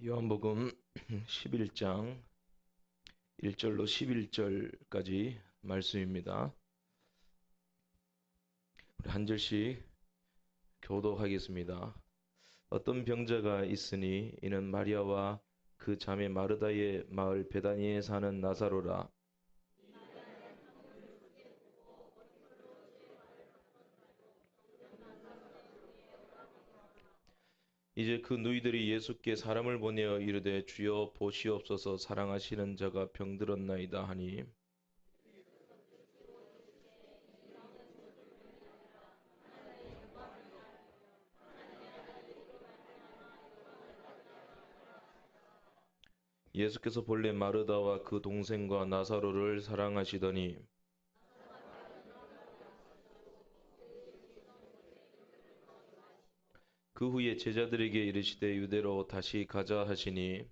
요한복음 11장 1절로 11절까지 말씀입니다. 우리 한 절씩 교독하겠습니다. 어떤 병자가 있으니 이는 마리아와 그 자매 마르다의 마을 베다니에 사는 나사로라. 이제 그 누이들이 예수께 사람을 보내어 이르되 주여 보시옵소서 사랑하시는 자가 병들었나이다 하니 예수께서 본래 마르다와 그 동생과 나사로를 사랑하시더니 그 후에 제자들에게 이르시되 유대로 다시 가자 하시니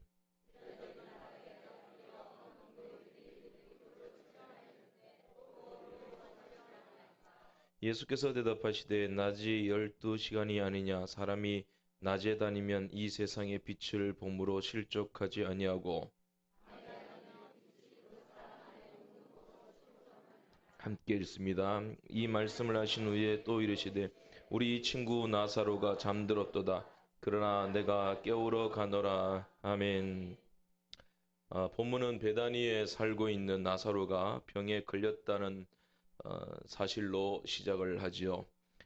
예수께서 대답하시되 낮이 12시간이 아니냐 사람이 낮에 다니면 이 세상의 빛을 봄으로 실족하지 아니하고 함께 읽습니다. 이 말씀을 하신 후에 또 이르시되 우리 친구 나사로가 잠들었도다. 그러나 내가 깨우러 가노라. 아멘. 본문은 베다니에 살고 있는 나사로가 병에 걸렸다는 사실로 시작을 하지요.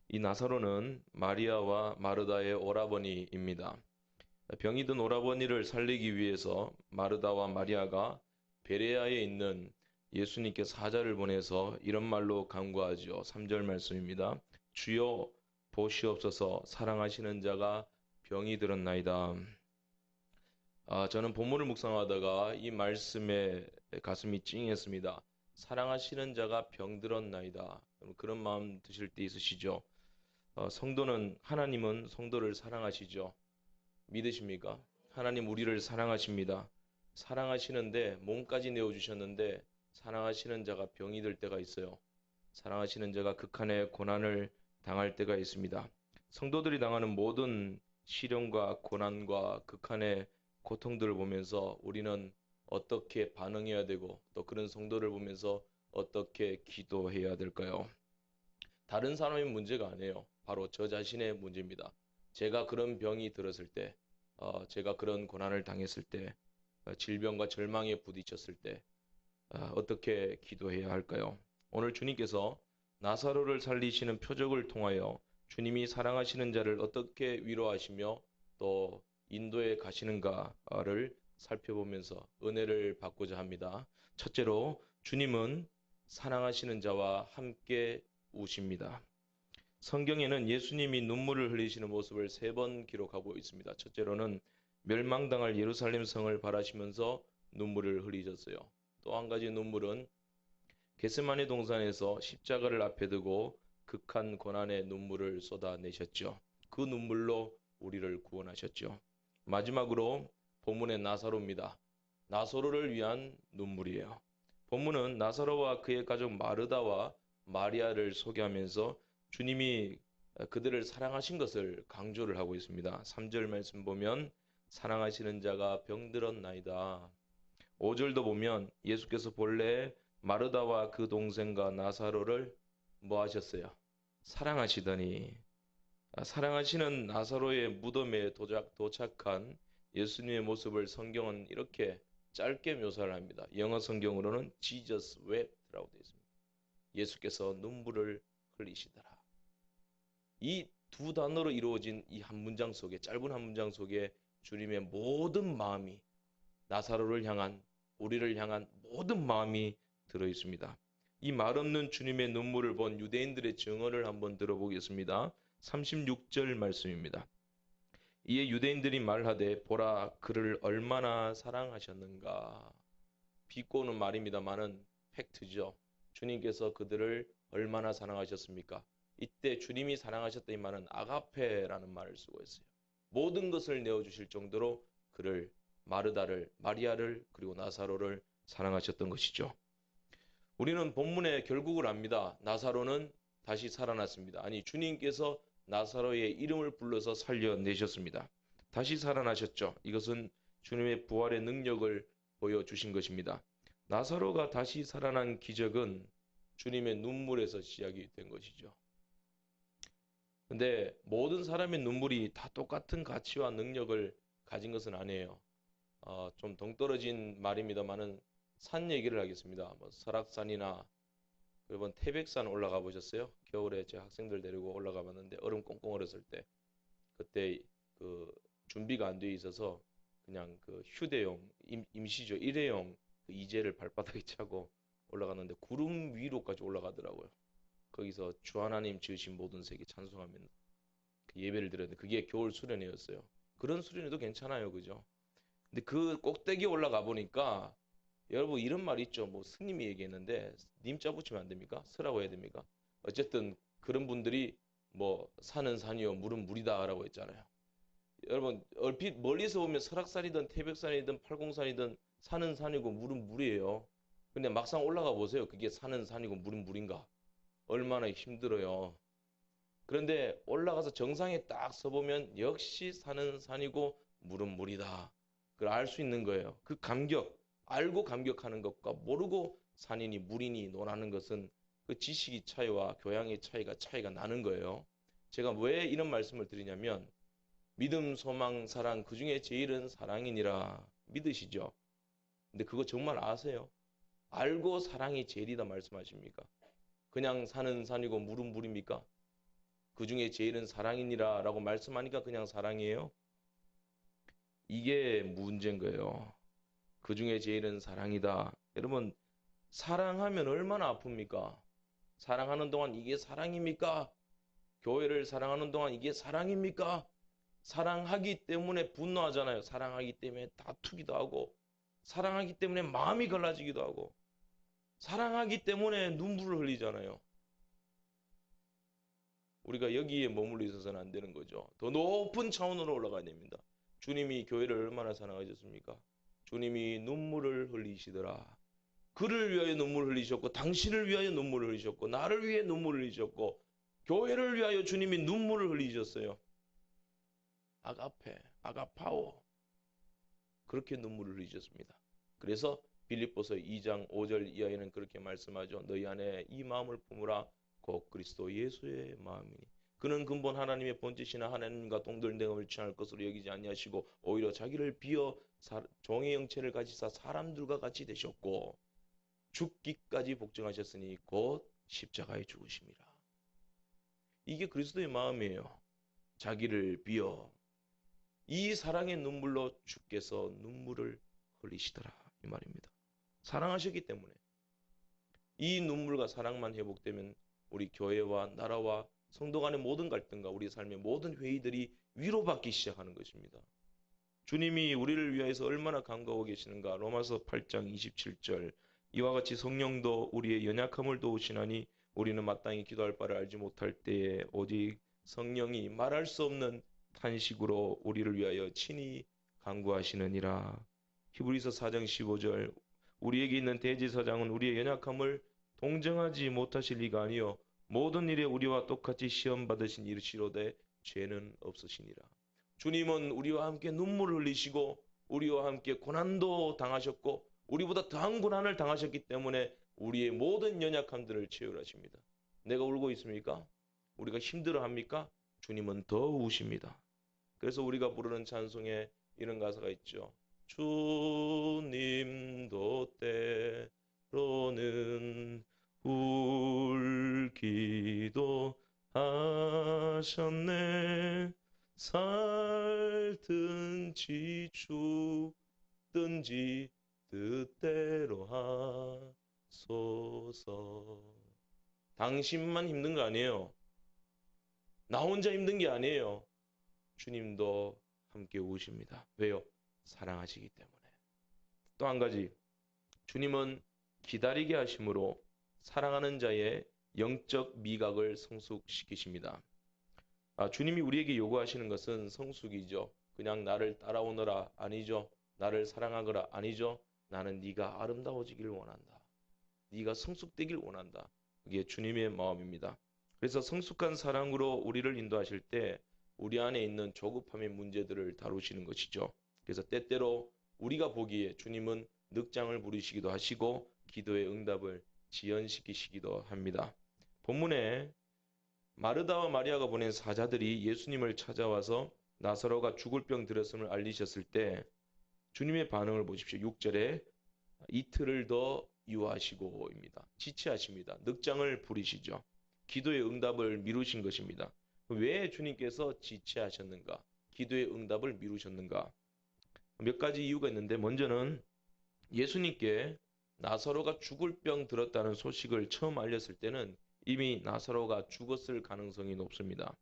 이 나사로는 마리아와 마르다의 오라버니입니다. 병이 든 오라버니를 살리기 위해서 마르다와 마리아가 베레아에 있는 예수님께 사자를 보내서 이런 말로 간구하지요. 3절 말씀입니다. 주여 보시옵소서 사랑하시는 자가 병이 들었나이다. 저는 본문을 묵상하다가 이 말씀에 가슴이 찡했습니다. 사랑하시는 자가 병들었나이다. 그런 마음 드실 때 있으시죠? 성도는 하나님은 성도를 사랑하시죠? 믿으십니까? 하나님 우리를 사랑하십니다. 사랑하시는데 몸까지 내어주셨는데 사랑하시는 자가 병이 들 때가 있어요. 사랑하시는 자가 극한의 고난을 당할 때가 있습니다. 성도들이 당하는 모든 시련과 고난과 극한의 고통들을 보면서 우리는 어떻게 반응해야 되고 또 그런 성도를 보면서 어떻게 기도해야 될까요? 다른 사람의 문제가 아니에요. 바로 저 자신의 문제입니다. 제가 그런 병이 들었을 때, 제가 그런 고난을 당했을 때, 질병과 절망에 부딪혔을 때 어떻게 기도해야 할까요? 오늘 주님께서 나사로를 살리시는 표적을 통하여 주님이 사랑하시는 자를 어떻게 위로하시며 또 인도에 가시는가를 살펴보면서 은혜를 받고자 합니다. 첫째로 주님은 사랑하시는 자와 함께 우십니다. 성경에는 예수님이 눈물을 흘리시는 모습을 3번 기록하고 있습니다. 첫째로는 멸망당할 예루살렘 성을 바라시면서 눈물을 흘리셨어요. 또 한 가지 눈물은 겟세마네 동산에서 십자가를 앞에 두고 극한 고난의 눈물을 쏟아내셨죠. 그 눈물로 우리를 구원하셨죠. 마지막으로 본문의 나사로입니다. 나사로를 위한 눈물이에요. 본문은 나사로와 그의 가족 마르다와 마리아를 소개하면서 주님이 그들을 사랑하신 것을 강조를 하고 있습니다. 3절 말씀 보면 사랑하시는 자가 병들었나이다. 5절도 보면 예수께서 본래 마르다와 그 동생과 나사로를 뭐 하셨어요? 사랑하시더니 사랑하시는 나사로의 무덤에 도착한 예수님의 모습을 성경은 이렇게 짧게 묘사를 합니다. 영어 성경으로는 Jesus wept라고 되어 있습니다. 예수께서 눈물을 흘리시더라. 이 두 단어로 이루어진 이 한 문장 속에 짧은 한 문장 속에 주님의 모든 마음이 나사로를 향한 우리를 향한 모든 마음이 들어 있습니다. 이 말없는 주님의 눈물을 본 유대인들의 증언을 한번 들어보겠습니다. 36절 말씀입니다. 이에 유대인들이 말하되 보라 그를 얼마나 사랑하셨는가. 비꼬는 말입니다만은 팩트죠. 주님께서 그들을 얼마나 사랑하셨습니까? 이때 주님이 사랑하셨다 이 말은 아가페라는 말을 쓰고 있어요. 모든 것을 내어주실 정도로 그를 마르다를 마리아를 그리고 나사로를 사랑하셨던 것이죠. 우리는 본문의 결국을 압니다. 나사로는 다시 살아났습니다. 아니 주님께서 나사로의 이름을 불러서 살려내셨습니다. 다시 살아나셨죠. 이것은 주님의 부활의 능력을 보여주신 것입니다. 나사로가 다시 살아난 기적은 주님의 눈물에서 시작이 된 것이죠. 근데 모든 사람의 눈물이 다 똑같은 가치와 능력을 가진 것은 아니에요. 좀 동떨어진 말입니다만은 산 얘기를 하겠습니다. 뭐 설악산이나 여러분 태백산 올라가 보셨어요? 겨울에 제 학생들 데리고 올라가 봤는데 얼음 꽁꽁 얼었을 때 그때 그 준비가 안 돼 있어서 그냥 그 휴대용 임시죠 일회용 그 이젤을 발바닥에 차고 올라갔는데 구름 위로까지 올라가더라고요. 거기서 주 하나님 지으신 모든 세계 찬송하면 그 예배를 드렸는데 그게 겨울 수련회였어요. 그런 수련회도 괜찮아요, 그죠? 근데 그 꼭대기 올라가 보니까 여러분 이런 말 있죠. 뭐 스님이 얘기했는데 님자 붙이면 안 됩니까? 서라고 해야 됩니까? 어쨌든 그런 분들이 뭐 산은 산이요 물은 물이다라고 했잖아요. 여러분 얼핏 멀리서 보면 설악산이든 태백산이든 팔공산이든 산은 산이고 물은 물이에요. 근데 막상 올라가 보세요. 그게 산은 산이고 물은 물인가? 얼마나 힘들어요. 그런데 올라가서 정상에 딱 서보면 역시 산은 산이고 물은 물이다. 그걸 알 수 있는 거예요. 그 감격, 알고 감격하는 것과 모르고 산이니 물이니 논하는 것은 그 지식의 차이와 교양의 차이가 나는 거예요. 제가 왜 이런 말씀을 드리냐면 믿음, 소망, 사랑 그 중에 제일은 사랑이니라 믿으시죠? 근데 그거 정말 아세요? 알고 사랑이 제일이다 말씀하십니까? 그냥 산은 산이고 물은 물입니까? 그 중에 제일은 사랑이니라 라고 말씀하니까 그냥 사랑이에요? 이게 문제인 거예요. 그 중에 제일은 사랑이다. 여러분, 사랑하면 얼마나 아픕니까? 사랑하는 동안 이게 사랑입니까? 교회를 사랑하는 동안 이게 사랑입니까? 사랑하기 때문에 분노하잖아요. 사랑하기 때문에 다투기도 하고, 사랑하기 때문에 마음이 갈라지기도 하고, 사랑하기 때문에 눈물을 흘리잖아요. 우리가 여기에 머물러 있어서는 안 되는 거죠. 더 높은 차원으로 올라가야 됩니다. 주님이 교회를 얼마나 사랑하셨습니까? 주님이 눈물을 흘리시더라. 그를 위하여 눈물을 흘리셨고 당신을 위하여 눈물을 흘리셨고 나를 위해 눈물을 흘리셨고 교회를 위하여 주님이 눈물을 흘리셨어요. 아가페, 아가파오 그렇게 눈물을 흘리셨습니다. 그래서 빌립보서 2장 5절 이하에는 그렇게 말씀하죠. 너희 안에 이 마음을 품으라 곧 그리스도 예수의 마음이니 그는 근본 하나님의 본체시나 하나님과 동등됨을 취할 것으로 여기지 아니하시고 오히려 자기를 비어 종의 형체를 가지사 사람들과 같이 되셨고 죽기까지 복종하셨으니 곧 십자가에 죽으심이라. 이게 그리스도의 마음이에요. 자기를 비어 이 사랑의 눈물로 주께서 눈물을 흘리시더라 이 말입니다. 사랑하셨기 때문에 이 눈물과 사랑만 회복되면 우리 교회와 나라와 성도 간의 모든 갈등과 우리 삶의 모든 회의들이 위로받기 시작하는 것입니다. 주님이 우리를 위해서 얼마나 간구하고 계시는가. 로마서 8장 27절 이와 같이 성령도 우리의 연약함을 도우시나니 우리는 마땅히 기도할 바를 알지 못할 때에 오직 성령이 말할 수 없는 탄식으로 우리를 위하여 친히 간구하시느니라. 히브리서 4장 15절 우리에게 있는 대제사장은 우리의 연약함을 동정하지 못하실 리가 아니요 모든 일에 우리와 똑같이 시험 받으신 이르시로되 죄는 없으시니라. 주님은 우리와 함께 눈물을 흘리시고 우리와 함께 고난도 당하셨고 우리보다 더한 고난을 당하셨기 때문에 우리의 모든 연약함들을 채울하십니다. 내가 울고 있습니까? 우리가 힘들어합니까? 주님은 더 우십니다. 그래서 우리가 부르는 찬송에 이런 가사가 있죠. 주님도 때로는 울기도 하셨네. 살든지 죽든지 뜻대로 하소서. 당신만 힘든 거 아니에요. 나 혼자 힘든 게 아니에요. 주님도 함께 오십니다. 왜요? 사랑하시기 때문에. 또 한 가지, 주님은 기다리게 하심으로 사랑하는 자의 영적 미각을 성숙시키십니다. 주님이 우리에게 요구하시는 것은 성숙이죠. 그냥 나를 따라오너라 아니죠. 나를 사랑하거라 아니죠. 나는 네가 아름다워지길 원한다. 네가 성숙되길 원한다. 그게 주님의 마음입니다. 그래서 성숙한 사랑으로 우리를 인도하실 때 우리 안에 있는 조급함의 문제들을 다루시는 것이죠. 그래서 때때로 우리가 보기에 주님은 늑장을 부리시기도 하시고 기도의 응답을 지연시키시기도 합니다. 본문에 마르다와 마리아가 보낸 사자들이 예수님을 찾아와서 나사로가 죽을 병 들었음을 알리셨을 때 주님의 반응을 보십시오. 6절에 이틀을 더 유하시고입니다. 지체하십니다. 늑장을 부리시죠. 기도의 응답을 미루신 것입니다. 왜 주님께서 지체하셨는가? 기도의 응답을 미루셨는가? 몇 가지 이유가 있는데 먼저는 예수님께 나사로가 죽을 병 들었다는 소식을 처음 알렸을 때는 이미 나사로가 죽었을 가능성이 높습니다.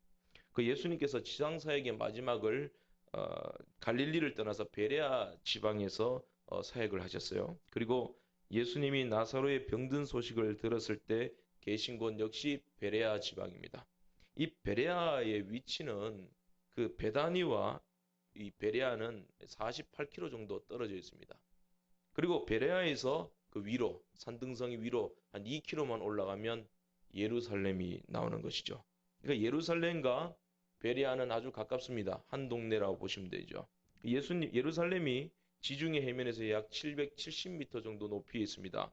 그 예수님께서 지상사역의 마지막을 갈릴리를 떠나서 베레아 지방에서 사역을 하셨어요. 그리고 예수님이 나사로의 병든 소식을 들었을 때 계신 곳 역시 베레아 지방입니다. 이 베레아의 위치는 그 베다니와 이 베레아는 48km 정도 떨어져 있습니다. 그리고 베레아에서 그 위로 산등성이 위로 한 2km만 올라가면 예루살렘이 나오는 것이죠. 그러니까 예루살렘과 베레아는 아주 가깝습니다. 한 동네라고 보시면 되죠. 예루살렘이 지중해 해면에서 약 770m 정도 높이에 있습니다.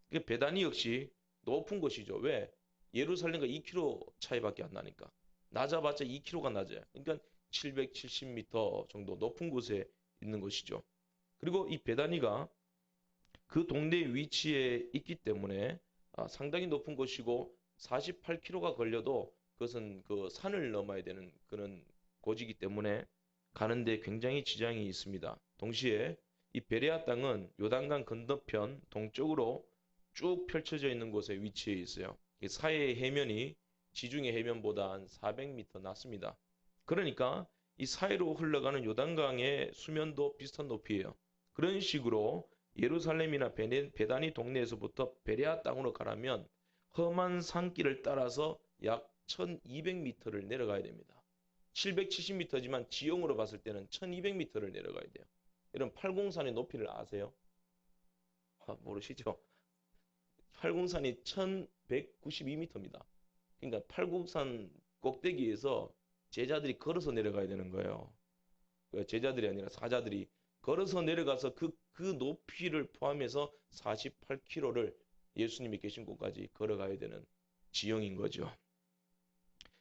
그러니까 베다니 역시 높은 곳이죠. 왜? 예루살렘과 2km 차이밖에 안 나니까. 낮아봤자 2km가 낮아요. 그러니까 770m 정도 높은 곳에 있는 것이죠. 그리고 이 베다니가 그 동네의 위치에 있기 때문에 상당히 높은 곳이고 48km가 걸려도 그것은 그 산을 넘어야 되는 그런 곳이기 때문에 가는데 굉장히 지장이 있습니다. 동시에 이 베레아 땅은 요단강 건너편 동쪽으로 쭉 펼쳐져 있는 곳에 위치해 있어요. 사해의 해면이 지중해 해면보다 한 400m 낮습니다. 그러니까 이 사해로 흘러가는 요단강의 수면도 비슷한 높이에요. 그런 식으로 예루살렘이나 베다니 동네에서부터 베레아 땅으로 가려면 험한 산길을 따라서 약 1200m를 내려가야 됩니다. 770m지만 지형으로 봤을 때는 1200m를 내려가야 돼요. 이런 팔공산의 높이를 아세요? 모르시죠? 팔공산이 1192m입니다. 그러니까 팔공산 꼭대기에서 제자들이 걸어서 내려가야 되는 거예요. 제자들이 아니라 사자들이 걸어서 내려가서 그 높이를 포함해서 48km를 예수님이 계신 곳까지 걸어가야 되는 지형인 거죠.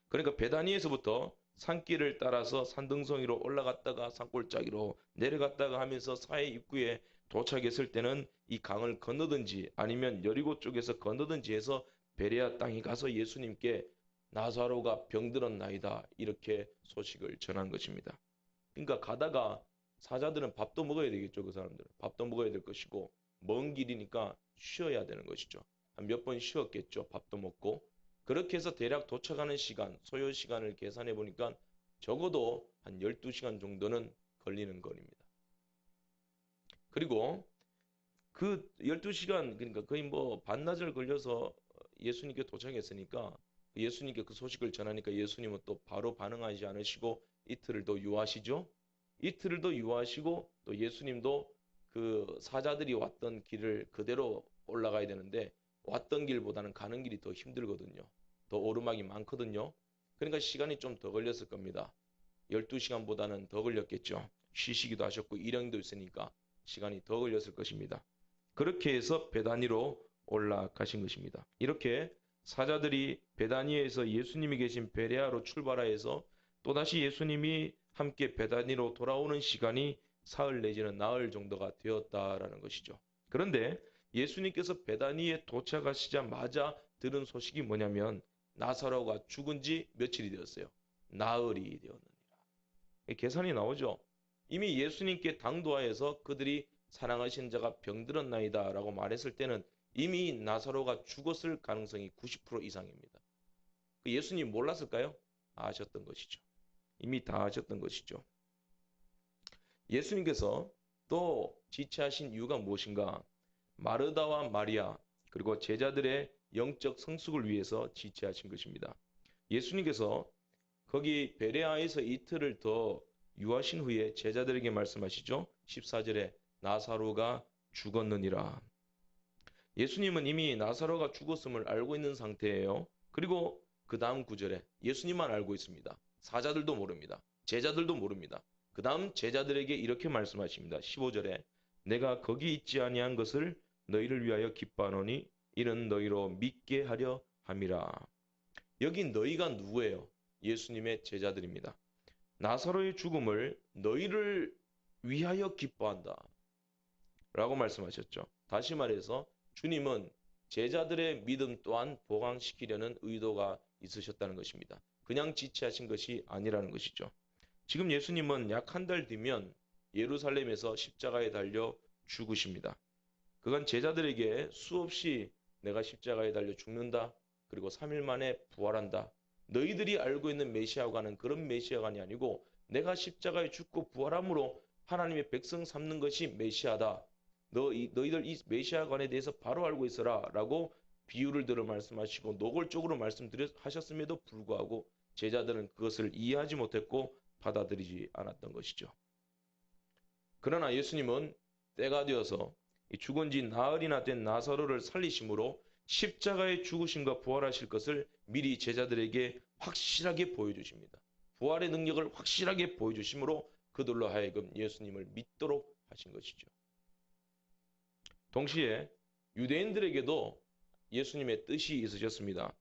그러니까 베다니에서부터 산길을 따라서 산등성이로 올라갔다가 산골짜기로 내려갔다가 하면서 사해 입구에 도착했을 때는 이 강을 건너든지 아니면 여리고 쪽에서 건너든지 해서 베레아 땅에 가서 예수님께 나사로가 병들었나이다 이렇게 소식을 전한 것입니다. 그러니까 가다가 사자들은 밥도 먹어야 되겠죠. 그 사람들은 밥도 먹어야 될 것이고 먼 길이니까 쉬어야 되는 것이죠. 한 몇 번 쉬었겠죠. 밥도 먹고. 그렇게 해서 대략 도착하는 시간, 소요 시간을 계산해 보니까 적어도 한 12시간 정도는 걸리는 거리입니다. 그리고 그 12시간, 그러니까 거의 뭐 반나절 걸려서 예수님께 도착했으니까 예수님께 그 소식을 전하니까 예수님은 또 바로 반응하지 않으시고 이틀을 더 유하시죠. 이틀을 더 유하시고 또 예수님도 그 사자들이 왔던 길을 그대로 올라가야 되는데 왔던 길보다는 가는 길이 더 힘들거든요. 더 오르막이 많거든요. 그러니까 시간이 좀 더 걸렸을 겁니다. 12시간보다는 더 걸렸겠죠. 쉬시기도 하셨고 일행도 있으니까 시간이 더 걸렸을 것입니다. 그렇게 해서 베다니로 올라가신 것입니다. 이렇게 사자들이 베다니에서 예수님이 계신 베레아로 출발하여서 또다시 예수님이 함께 베다니로 돌아오는 시간이 사흘 내지는 나흘 정도가 되었다라는 것이죠. 그런데 예수님께서 베다니에 도착하시자마자 들은 소식이 뭐냐면 나사로가 죽은 지 며칠이 되었어요. 나흘이 되었느니라. 계산이 나오죠. 이미 예수님께 당도하여서 그들이 사랑하신 자가 병들었나이다 라고 말했을 때는 이미 나사로가 죽었을 가능성이 90% 이상입니다. 예수님 몰랐을까요? 아셨던 것이죠. 이미 다 아셨던 것이죠. 예수님께서 또 지체하신 이유가 무엇인가? 마르다와 마리아 그리고 제자들의 영적 성숙을 위해서 지체하신 것입니다. 예수님께서 거기 베레아에서 이틀을 더 유하신 후에 제자들에게 말씀하시죠. 14절에 나사로가 죽었느니라. 예수님은 이미 나사로가 죽었음을 알고 있는 상태예요. 그리고 그 다음 구절에 예수님만 알고 있습니다. 사자들도 모릅니다. 제자들도 모릅니다. 그 다음 제자들에게 이렇게 말씀하십니다. 15절에 내가 거기 있지 아니한 것을 너희를 위하여 기뻐하노니 이는 너희로 믿게 하려 함이라. 여기 너희가 누구예요? 예수님의 제자들입니다. 나사로의 죽음을 너희를 위하여 기뻐한다 라고 말씀하셨죠. 다시 말해서 주님은 제자들의 믿음 또한 보강시키려는 의도가 있으셨다는 것입니다. 그냥 지체하신 것이 아니라는 것이죠. 지금 예수님은 약 한 달 뒤면 예루살렘에서 십자가에 달려 죽으십니다. 그간 제자들에게 수없이 내가 십자가에 달려 죽는다. 그리고 3일 만에 부활한다. 너희들이 알고 있는 메시아가는 그런 메시아관이 아니고 내가 십자가에 죽고 부활함으로 하나님의 백성 삼는 것이 메시아다. 너희들 이 메시아관에 대해서 바로 알고 있어라 라고 비유를 들어 말씀하시고 노골적으로 말씀하셨음에도 불구하고 제자들은 그것을 이해하지 못했고 받아들이지 않았던 것이죠. 그러나 예수님은 때가 되어서 죽은 지 나흘이나 된 나사로를 살리심으로 십자가에 죽으심과 부활하실 것을 미리 제자들에게 확실하게 보여주십니다. 부활의 능력을 확실하게 보여주심으로 그들로 하여금 예수님을 믿도록 하신 것이죠. 동시에 유대인들에게도 예수님의 뜻이 있으셨습니다.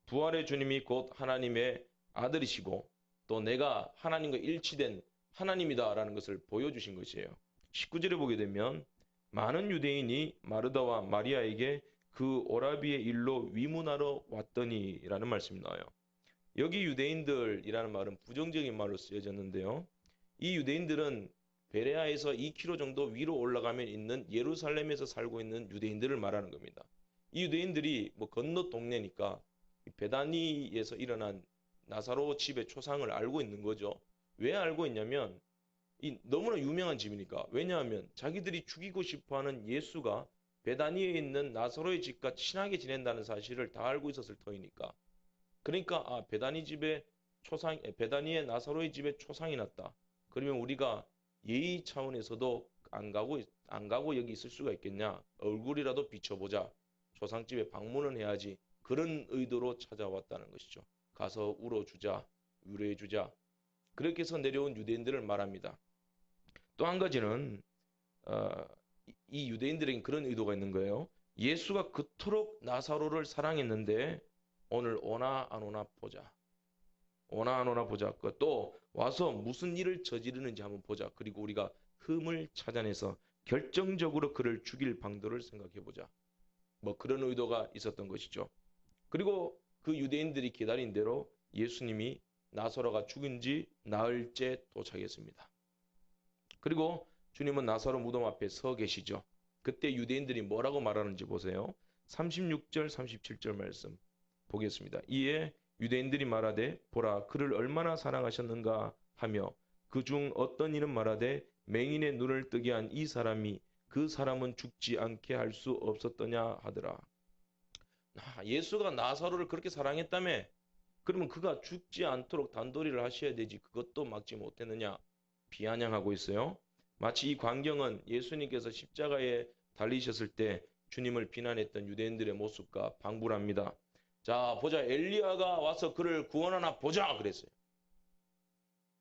부활의 주님이 곧 하나님의 아들이시고 또 내가 하나님과 일치된 하나님이다라는 것을 보여주신 것이에요. 19절에 보게 되면 많은 유대인이 마르다와 마리아에게 그 오라비의 일로 위문하러 왔더니 라는 말씀이 나와요. 여기 유대인들이라는 말은 부정적인 말로 쓰여졌는데요. 이 유대인들은 베레아에서 2km 정도 위로 올라가면 있는 예루살렘에서 살고 있는 유대인들을 말하는 겁니다. 이 유대인들이 건너 동네니까 베다니에서 일어난 나사로 집의 초상을 알고 있는 거죠. 왜 알고 있냐면 너무나 유명한 집이니까. 왜냐하면 자기들이 죽이고 싶어하는 예수가 베다니에 있는 나사로의 집과 친하게 지낸다는 사실을 다 알고 있었을 터이니까. 그러니까 베다니의 나사로의 집에 초상이 났다. 그러면 우리가 예의 차원에서도 안 가고 여기 있을 수가 있겠냐? 얼굴이라도 비춰보자. 초상집에 방문은 해야지. 그런 의도로 찾아왔다는 것이죠. 가서 울어주자, 위로해주자. 그렇게 해서 내려온 유대인들을 말합니다. 또 한 가지는 이 유대인들에겐 그런 의도가 있는 거예요. 예수가 그토록 나사로를 사랑했는데 오늘 오나 안 오나 보자. 오나 안 오나 보자. 또 와서 무슨 일을 저지르는지 한번 보자. 그리고 우리가 흠을 찾아내서 결정적으로 그를 죽일 방도를 생각해보자. 그런 의도가 있었던 것이죠. 그리고 그 유대인들이 기다린 대로 예수님이 나사로가 죽은 지 나흘째 도착했습니다. 그리고 주님은 나사로 무덤 앞에 서 계시죠. 그때 유대인들이 뭐라고 말하는지 보세요. 36절 37절 말씀 보겠습니다. 이에 유대인들이 말하되 보라 그를 얼마나 사랑하셨는가 하며 그중 어떤 이는 말하되 맹인의 눈을 뜨게 한 이 사람이 그 사람은 죽지 않게 할 수 없었더냐 하더라. 예수가 나사로를 그렇게 사랑했다며 그러면 그가 죽지 않도록 단도리를 하셔야 되지 그것도 막지 못했느냐 비아냥하고 있어요. 마치 이 광경은 예수님께서 십자가에 달리셨을 때 주님을 비난했던 유대인들의 모습과 방불합니다. 자 보자 엘리야가 와서 그를 구원하나 보자 그랬어요.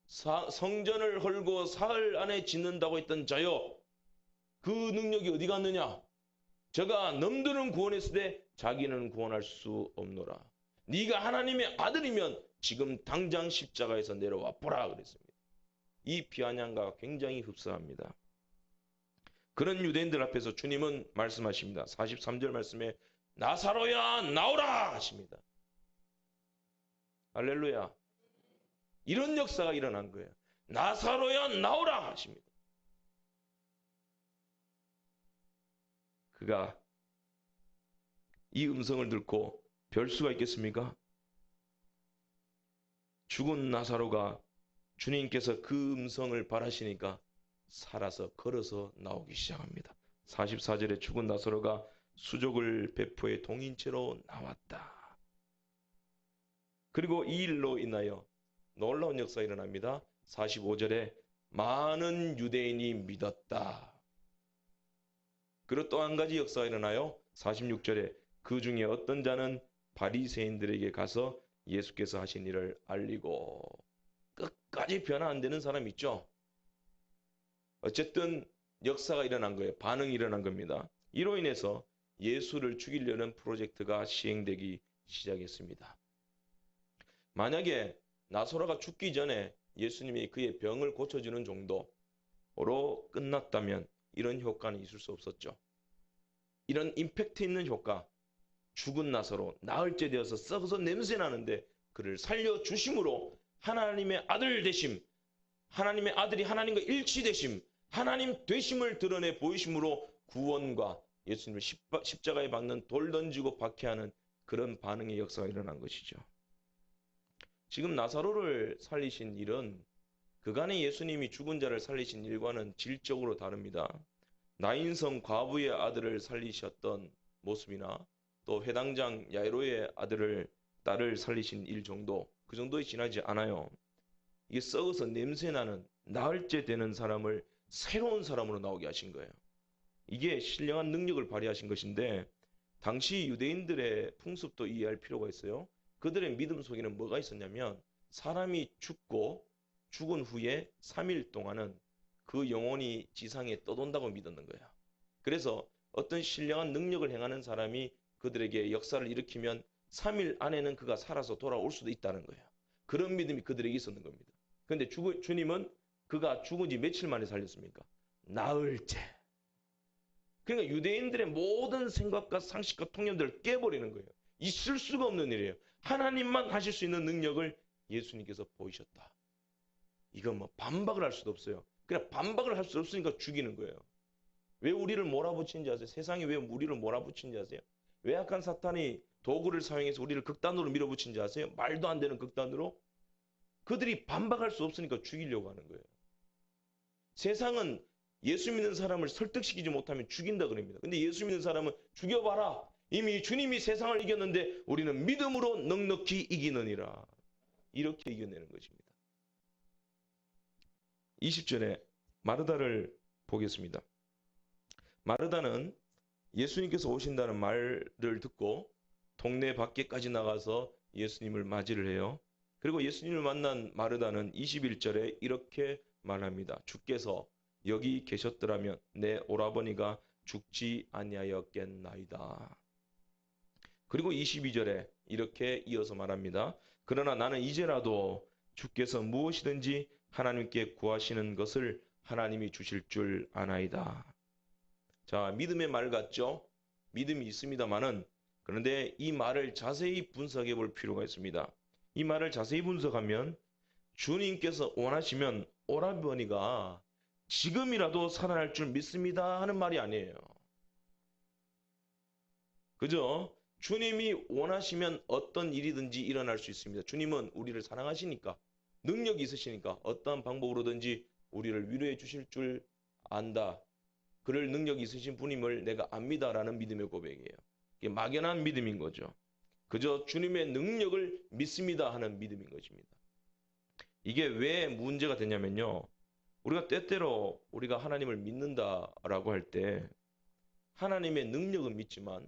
성전을 헐고 사흘 안에 짓는다고 했던 자여 그 능력이 어디 갔느냐. 저가 넘들은 구원했을 때 자기는 구원할 수 없노라. 네가 하나님의 아들이면 지금 당장 십자가에서 내려와 보라 그랬습니다. 이 비아냥과 굉장히 흡사합니다. 그런 유대인들 앞에서 주님은 말씀하십니다. 43절 말씀에 나사로야 나오라 하십니다. 할렐루야. 이런 역사가 일어난 거예요. 나사로야 나오라 하십니다. 그가 이 음성을 듣고 별 수가 있겠습니까? 죽은 나사로가 주님께서 그 음성을 바라시니까 살아서 걸어서 나오기 시작합니다. 44절에 죽은 나사로가 수족을 배포해 동인체로 나왔다. 그리고 이 일로 인하여 놀라운 역사가 일어납니다. 45절에 많은 유대인이 믿었다. 그리고 또 한 가지 역사가 일어나요. 46절에 그 중에 어떤 자는 바리새인들에게 가서 예수께서 하신 일을 알리고 끝까지 변화 안 되는 사람 있죠. 어쨌든 역사가 일어난 거예요. 반응이 일어난 겁니다. 이로 인해서 예수를 죽이려는 프로젝트가 시행되기 시작했습니다. 만약에 나사로가 죽기 전에 예수님이 그의 병을 고쳐주는 정도로 끝났다면 이런 효과는 있을 수 없었죠. 이런 임팩트 있는 효과, 죽은 나사로 나흘째 되어서 썩어서 냄새 나는데 그를 살려주심으로 하나님의 아들 되심, 하나님의 아들이 하나님과 일치되심, 하나님 되심을 드러내 보이심으로 구원과 예수님을 십자가에 박는 돌 던지고 박해하는 그런 반응의 역사가 일어난 것이죠. 지금 나사로를 살리신 일은 그간의 예수님이 죽은 자를 살리신 일과는 질적으로 다릅니다. 나인성 과부의 아들을 살리셨던 모습이나 또 회당장 야이로의 딸을 살리신 일 정도, 그 정도에 지나지 않아요. 이게 썩어서 냄새나는 나흘째 되는 사람을 새로운 사람으로 나오게 하신 거예요. 이게 신령한 능력을 발휘하신 것인데 당시 유대인들의 풍습도 이해할 필요가 있어요. 그들의 믿음 속에는 뭐가 있었냐면 사람이 죽고 죽은 후에 3일 동안은 그 영혼이 지상에 떠돈다고 믿었는 거예요. 그래서 어떤 신령한 능력을 행하는 사람이 그들에게 역사를 일으키면 3일 안에는 그가 살아서 돌아올 수도 있다는 거예요. 그런 믿음이 그들에게 있었는 겁니다. 그런데 주님은 그가 죽은 지 며칠 만에 살렸습니까? 나흘째. 그러니까 유대인들의 모든 생각과 상식과 통념들을 깨버리는 거예요. 있을 수가 없는 일이에요. 하나님만 하실 수 있는 능력을 예수님께서 보이셨다. 이건 뭐 반박을 할 수도 없어요. 그냥 반박을 할 수 없으니까 죽이는 거예요. 왜 우리를 몰아붙이는지 아세요? 세상이 왜 우리를 몰아붙이는지 아세요? 왜 악한 사탄이 도구를 사용해서 우리를 극단으로 밀어붙이는지 아세요? 말도 안 되는 극단으로. 그들이 반박할 수 없으니까 죽이려고 하는 거예요. 세상은 예수 믿는 사람을 설득시키지 못하면 죽인다 그럽니다. 근데 예수 믿는 사람은 죽여봐라. 이미 주님이 세상을 이겼는데 우리는 믿음으로 넉넉히 이기느니라. 이렇게 이겨내는 것입니다. 20절에 마르다를 보겠습니다. 마르다는 예수님께서 오신다는 말을 듣고 동네 밖에까지 나가서 예수님을 맞이를 해요. 그리고 예수님을 만난 마르다는 21절에 이렇게 말합니다. 주께서 여기 계셨더라면 내 오라버니가 죽지 아니하였겠나이다. 그리고 22절에 이렇게 이어서 말합니다. 그러나 나는 이제라도 주께서 무엇이든지 하나님께 구하시는 것을 하나님이 주실 줄 아나이다. 자, 믿음의 말 같죠? 믿음이 있습니다만은 그런데 이 말을 자세히 분석해 볼 필요가 있습니다. 이 말을 자세히 분석하면 주님께서 원하시면 오라버니가 지금이라도 살아날 줄 믿습니다 하는 말이 아니에요. 그죠? 주님이 원하시면 어떤 일이든지 일어날 수 있습니다. 주님은 우리를 사랑하시니까 능력이 있으시니까 어떠한 방법으로든지 우리를 위로해 주실 줄 안다. 그럴 능력이 있으신 분임을 내가 압니다라는 믿음의 고백이에요. 이게 막연한 믿음인 거죠. 그저 주님의 능력을 믿습니다 하는 믿음인 것입니다. 이게 왜 문제가 되냐면요. 우리가 때때로 우리가 하나님을 믿는다라고 할 때 하나님의 능력은 믿지만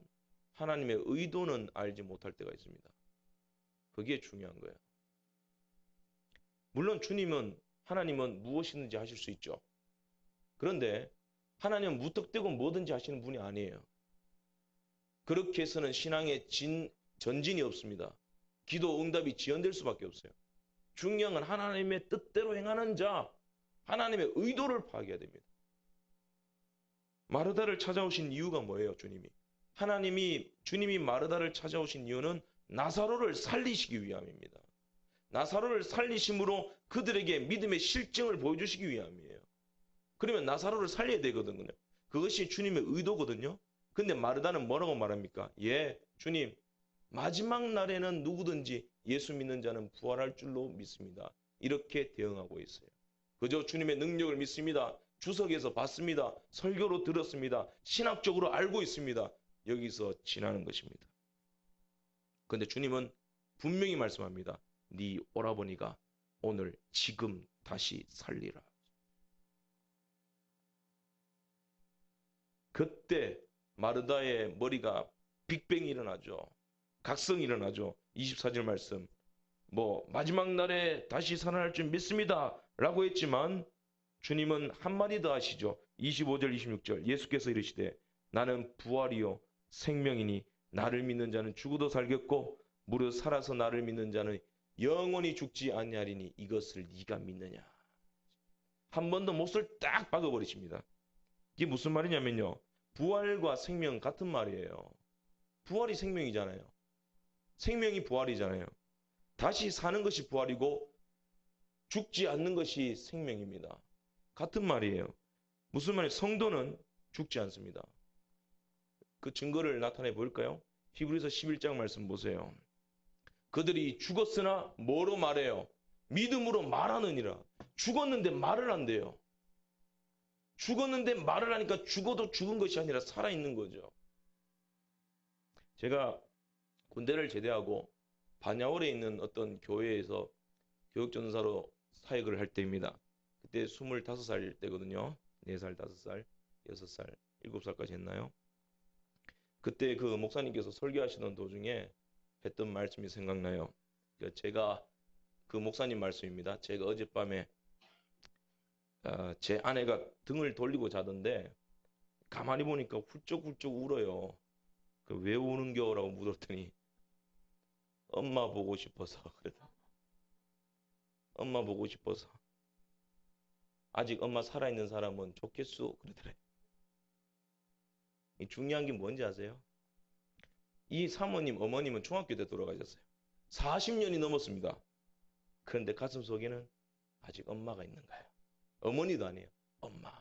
하나님의 의도는 알지 못할 때가 있습니다. 그게 중요한 거예요. 물론 하나님은 무엇이든지 하실 수 있죠. 그런데 하나님은 무턱대고 뭐든지 하시는 분이 아니에요. 그렇게 해서는 신앙에 전진이 없습니다. 기도 응답이 지연될 수밖에 없어요. 중요한 건 하나님의 뜻대로 행하는 자, 하나님의 의도를 파악해야 됩니다. 마르다를 찾아오신 이유가 뭐예요, 주님이? 주님이 마르다를 찾아오신 이유는 나사로를 살리시기 위함입니다. 나사로를 살리심으로 그들에게 믿음의 실증을 보여주시기 위함이에요. 그러면 나사로를 살려야 되거든요. 그것이 주님의 의도거든요. 근데 마르다는 뭐라고 말합니까? 예, 주님, 마지막 날에는 누구든지 예수 믿는 자는 부활할 줄로 믿습니다. 이렇게 대응하고 있어요. 그저 주님의 능력을 믿습니다. 주석에서 봤습니다. 설교로 들었습니다. 신학적으로 알고 있습니다. 여기서 지나는 것입니다. 그런데 주님은 분명히 말씀합니다. 네 오라버니가 오늘 지금 다시 살리라. 그때 마르다의 머리가 빅뱅이 일어나죠. 각성이 일어나죠. 24절 말씀. 마지막 날에 다시 살아날 줄 믿습니다. 라고 했지만 주님은 한마디 더 하시죠. 25절 26절 예수께서 이르시되 나는 부활이요 생명이니 나를 믿는 자는 죽어도 살겠고 무릇 살아서 나를 믿는 자는 영원히 죽지 아니하리니 이것을 네가 믿느냐. 한 번 더 못을 딱 박아버리십니다. 이게 무슨 말이냐면요. 부활과 생명 같은 말이에요. 부활이 생명이잖아요. 생명이 부활이잖아요. 다시 사는 것이 부활이고 죽지 않는 것이 생명입니다. 같은 말이에요. 무슨 말이에요? 성도는 죽지 않습니다. 그 증거를 나타내 볼까요? 히브리서 11장 말씀 보세요. 그들이 죽었으나 뭐로 말해요? 믿음으로 말하느니라. 죽었는데 말을 한대요. 죽었는데 말을 하니까 죽어도 죽은 것이 아니라 살아있는 거죠. 제가 군대를 제대하고 반야월에 있는 어떤 교회에서 교육전사로 사역을 할 때입니다. 그때 25살 때거든요. 4살, 5살, 6살, 7살까지 했나요? 그때 그 목사님께서 설교하시던 도중에 했던 말씀이 생각나요. 제가 그 목사님 말씀입니다. 제가 어젯밤에 제 아내가 등을 돌리고 자던데 가만히 보니까 훌쩍훌쩍 울어요. 왜 우는겨? 라고 물었더니 엄마 보고 싶어서 그러더라고요. 엄마 보고 싶어서. 아직 엄마 살아있는 사람은 좋겠소 그러더래. 중요한 게 뭔지 아세요? 이 사모님 어머님은 중학교 때 돌아가셨어요. 40년이 넘었습니다. 그런데 가슴속에는 아직 엄마가 있는 거예요. 어머니도 아니에요. 엄마.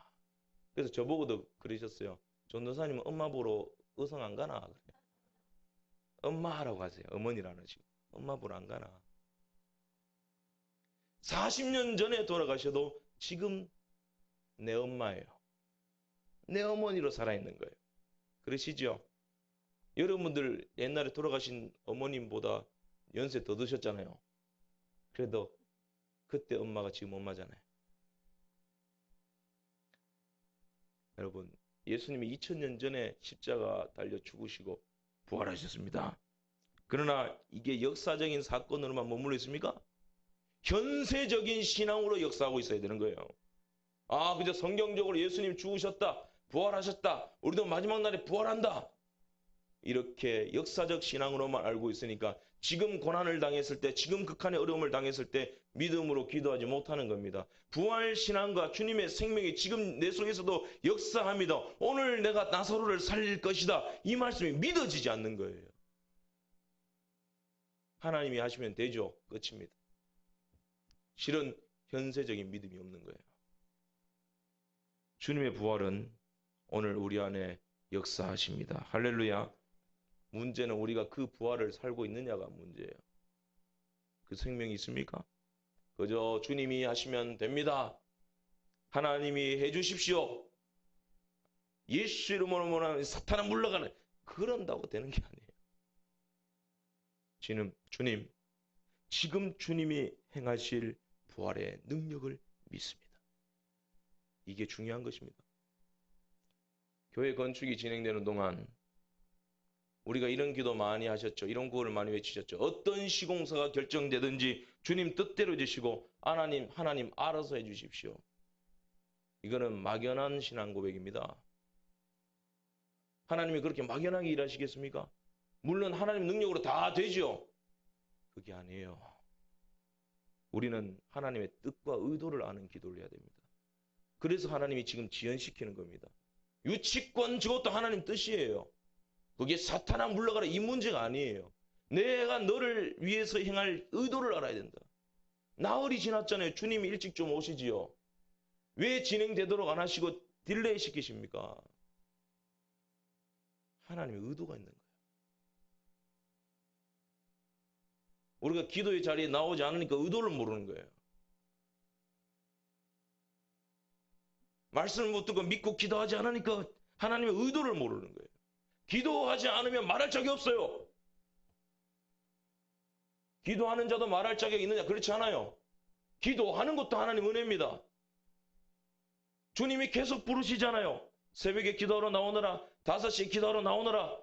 그래서 저보고도 그러셨어요. 전도사님은 엄마 보러 의성 안 가나? 엄마라고 하세요. 어머니라는 식으로. 엄마 보러 안 가나? 40년 전에 돌아가셔도 지금 내 엄마예요. 내 어머니로 살아있는 거예요. 그러시죠? 여러분들 옛날에 돌아가신 어머님보다 연세 더 드셨잖아요. 그래도 그때 엄마가 지금 엄마잖아요. 여러분, 예수님이 2000년 전에 십자가 달려 죽으시고 부활하셨습니다. 그러나 이게 역사적인 사건으로만 머물러 있습니까? 현세적인 신앙으로 역사하고 있어야 되는 거예요. 아, 그저 성경적으로 예수님 죽으셨다, 부활하셨다, 우리도 마지막 날에 부활한다. 이렇게 역사적 신앙으로만 알고 있으니까 지금 고난을 당했을 때, 지금 극한의 어려움을 당했을 때 믿음으로 기도하지 못하는 겁니다. 부활 신앙과 주님의 생명이 지금 내 속에서도 역사합니다. 오늘 내가 나사로를 살릴 것이다. 이 말씀이 믿어지지 않는 거예요. 하나님이 하시면 되죠. 끝입니다. 실은 현세적인 믿음이 없는 거예요. 주님의 부활은 오늘 우리 안에 역사하십니다. 할렐루야. 문제는 우리가 그 부활을 살고 있느냐가 문제예요. 그 생명이 있습니까? 그저 주님이 하시면 됩니다. 하나님이 해주십시오. 예수 이름으로 사탄아 물러가는 그런다고 되는 게 아니에요. 주님, 지금 주님이 행하실 부활의 능력을 믿습니다. 이게 중요한 것입니다. 교회 건축이 진행되는 동안 우리가 이런 기도 많이 하셨죠. 이런 구호를 많이 외치셨죠. 어떤 시공사가 결정되든지 주님 뜻대로 해주시고 하나님 알아서 해주십시오. 이거는 막연한 신앙 고백입니다. 하나님이 그렇게 막연하게 일하시겠습니까? 물론 하나님 능력으로 다 되죠. 그게 아니에요. 우리는 하나님의 뜻과 의도를 아는 기도를 해야 됩니다. 그래서 하나님이 지금 지연시키는 겁니다. 유치권 저것도 하나님 뜻이에요. 그게 사탄아 물러가라 이 문제가 아니에요. 내가 너를 위해서 행할 의도를 알아야 된다. 나흘이 지났잖아요. 주님이 일찍 좀 오시지요. 왜 진행되도록 안 하시고 딜레이 시키십니까? 하나님의 의도가 있는 거예요. 우리가 기도의 자리에 나오지 않으니까 의도를 모르는 거예요. 말씀을 못 듣고 믿고 기도하지 않으니까 하나님의 의도를 모르는 거예요. 기도하지 않으면 말할 적이 없어요. 기도하는 자도 말할 자격이 있느냐? 그렇지 않아요. 기도하는 것도 하나님 은혜입니다. 주님이 계속 부르시잖아요. 새벽에 기도하러 나오너라. 5시에 기도하러 나오너라.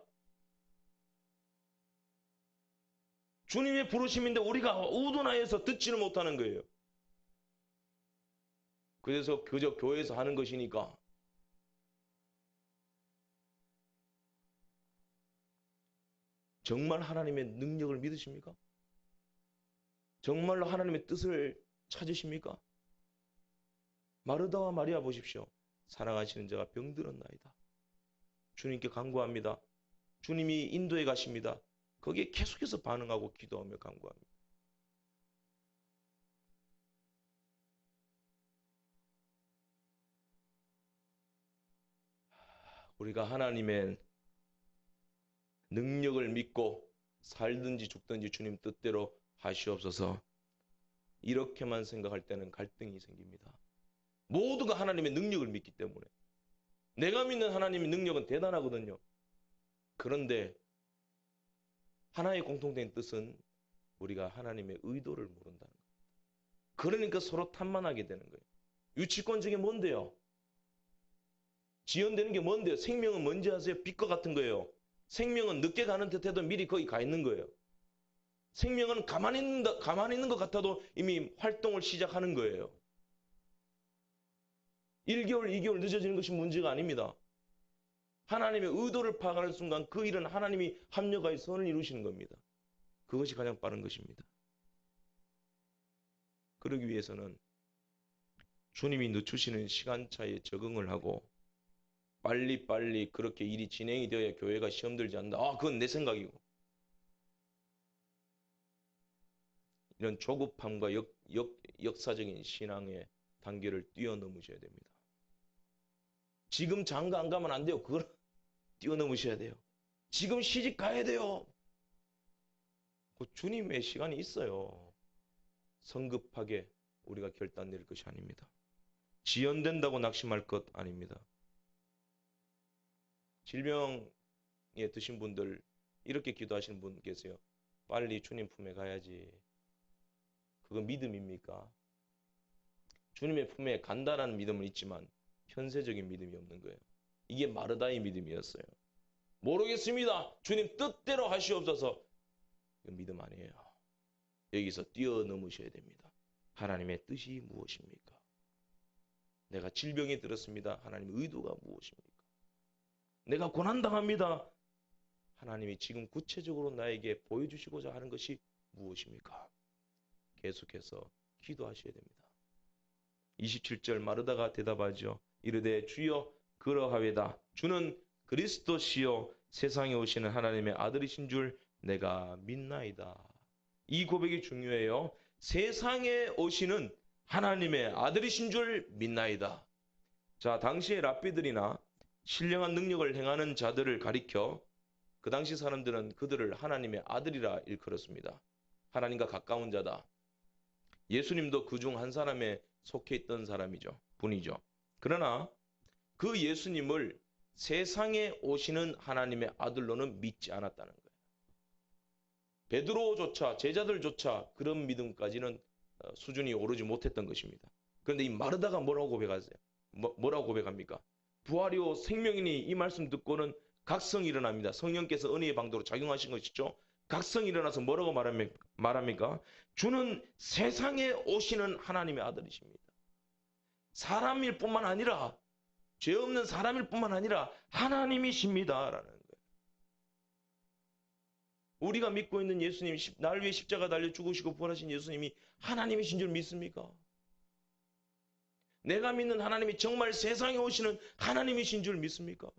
주님의 부르심인데 우리가 우둔하여서 듣지를 못하는 거예요. 그래서 그저 교회에서 하는 것이니까. 정말 하나님의 능력을 믿으십니까? 정말로 하나님의 뜻을 찾으십니까? 마르다와 마리아 보십시오. 사랑하시는 자가 병들었나이다. 주님께 간구합니다. 주님이 인도에 가십니다. 거기에 계속해서 반응하고 기도하며 간구합니다. 우리가 하나님의 능력을 믿고 살든지 죽든지 주님 뜻대로 하시옵소서. 이렇게만 생각할 때는 갈등이 생깁니다. 모두가 하나님의 능력을 믿기 때문에. 내가 믿는 하나님의 능력은 대단하거든요. 그런데 하나의 공통된 뜻은 우리가 하나님의 의도를 모른다는 거예요. 그러니까 서로 탓만하게 되는 거예요. 유치권 중에 뭔데요? 지연되는 게 뭔데요? 생명은 뭔지 아세요? 빛과 같은 거예요. 생명은 늦게 가는 듯해도 미리 거기 가 있는 거예요. 생명은 가만히 있는 것 같아도 이미 활동을 시작하는 거예요. 1개월, 2개월 늦어지는 것이 문제가 아닙니다. 하나님의 의도를 파악하는 순간 그 일은 하나님이 합력하여 선을 이루시는 겁니다. 그것이 가장 빠른 것입니다. 그러기 위해서는 주님이 늦추시는 시간차에 적응을 하고 빨리빨리 그렇게 일이 진행이 되어야 교회가 시험 들지 않는다. 그건 내 생각이고. 이런 조급함과 역사적인 신앙의 단계를 뛰어넘으셔야 됩니다. 지금 장가 안 가면 안 돼요. 그걸 뛰어넘으셔야 돼요. 지금 시집 가야 돼요. 주님의 시간이 있어요. 성급하게 우리가 결단 낼 것이 아닙니다. 지연된다고 낙심할 것 아닙니다. 질병에 드신 분들 이렇게 기도하시는 분 계세요. 빨리 주님 품에 가야지. 그건 믿음입니까? 주님의 품에 간다라는 믿음은 있지만 현세적인 믿음이 없는 거예요. 이게 마르다의 믿음이었어요. 모르겠습니다. 주님 뜻대로 하시옵소서. 이건 믿음 아니에요. 여기서 뛰어넘으셔야 됩니다. 하나님의 뜻이 무엇입니까? 내가 질병에 들었습니다. 하나님의 의도가 무엇입니까? 내가 고난당합니다. 하나님이 지금 구체적으로 나에게 보여주시고자 하는 것이 무엇입니까? 계속해서 기도하셔야 됩니다. 27절 마르다가 대답하죠. 이르되 주여 그러하외다. 주는 그리스도시요 세상에 오시는 하나님의 아들이신 줄 내가 믿나이다. 이 고백이 중요해요. 세상에 오시는 하나님의 아들이신 줄 믿나이다. 자, 당시의 랍비들이나 신령한 능력을 행하는 자들을 가리켜 그 당시 사람들은 그들을 하나님의 아들이라 일컬었습니다. 하나님과 가까운 자다. 예수님도 그중 한 사람에 속해 있던 분이죠. 그러나 그 예수님을 세상에 오시는 하나님의 아들로는 믿지 않았다는 거예요. 베드로조차 제자들조차 그런 믿음까지는 수준이 오르지 못했던 것입니다. 그런데 이 마르다가 뭐라고 고백하세요? 뭐라고 고백합니까? 부활이요 생명이니 이 말씀 듣고는 각성이 일어납니다. 성령께서 은혜의 방도로 작용하신 것이죠. 각성이 일어나서 뭐라고 말합니까? 주는 세상에 오시는 하나님의 아들이십니다. 사람일 뿐만 아니라 죄 없는 사람일 뿐만 아니라 하나님이십니다. 라는 거예요. 우리가 믿고 있는 예수님, 날 위해 십자가 달려 죽으시고 부활하신 예수님이 하나님이신 줄 믿습니까? 내가 믿는 하나님이 정말 세상에 오시는 하나님이신 줄 믿습니까?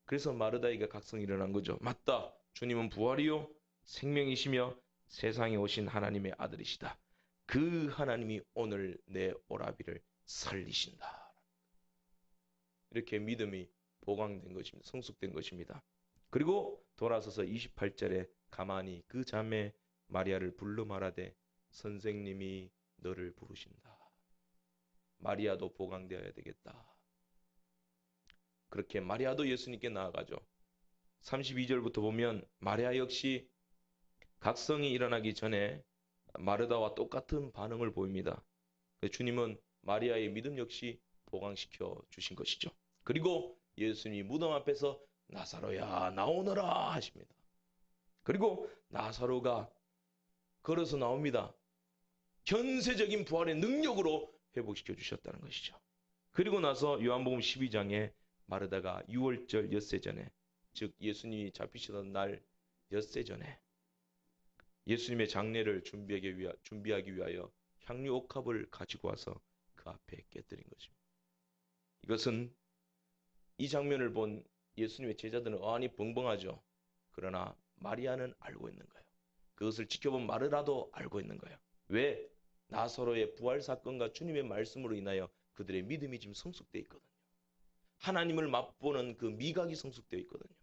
그래서 마르다에게 각성이 일어난 거죠. 맞다. 주님은 부활이요 생명이시며 세상에 오신 하나님의 아들이시다. 그 하나님이 오늘 내 오라비를 살리신다. 이렇게 믿음이 보강된 것입니다. 성숙된 것입니다. 그리고 돌아서서 28절에 가만히 그 자매 마리아를 불러 말하되 선생님이 너를 부르신다. 마리아도 보강되어야 되겠다. 그렇게 마리아도 예수님께 나아가죠. 32절부터 보면 마리아 역시 각성이 일어나기 전에 마르다와 똑같은 반응을 보입니다. 주님은 마리아의 믿음 역시 보강시켜 주신 것이죠. 그리고 예수님이 무덤 앞에서 나사로야 나오너라 하십니다. 그리고 나사로가 걸어서 나옵니다. 현세적인 부활의 능력으로 회복시켜 주셨다는 것이죠. 그리고 나서 요한복음 12장에 마르다가 6월절 엿새 전에, 즉 예수님이 잡히시던 날 엿새 전에 예수님의 장례를 준비하기 위하여 향유 옥합을 가지고 와서 그 앞에 깨뜨린 것입니다. 이것은 이 장면을 본 예수님의 제자들은 어안이 벙벙하죠. 그러나 마리아는 알고 있는 거예요. 그것을 지켜본 마르다도 알고 있는 거예요. 왜? 나사로의 부활 사건과 주님의 말씀으로 인하여 그들의 믿음이 지금 성숙되어 있거든요. 하나님을 맛보는 그 미각이 성숙되어 있거든요.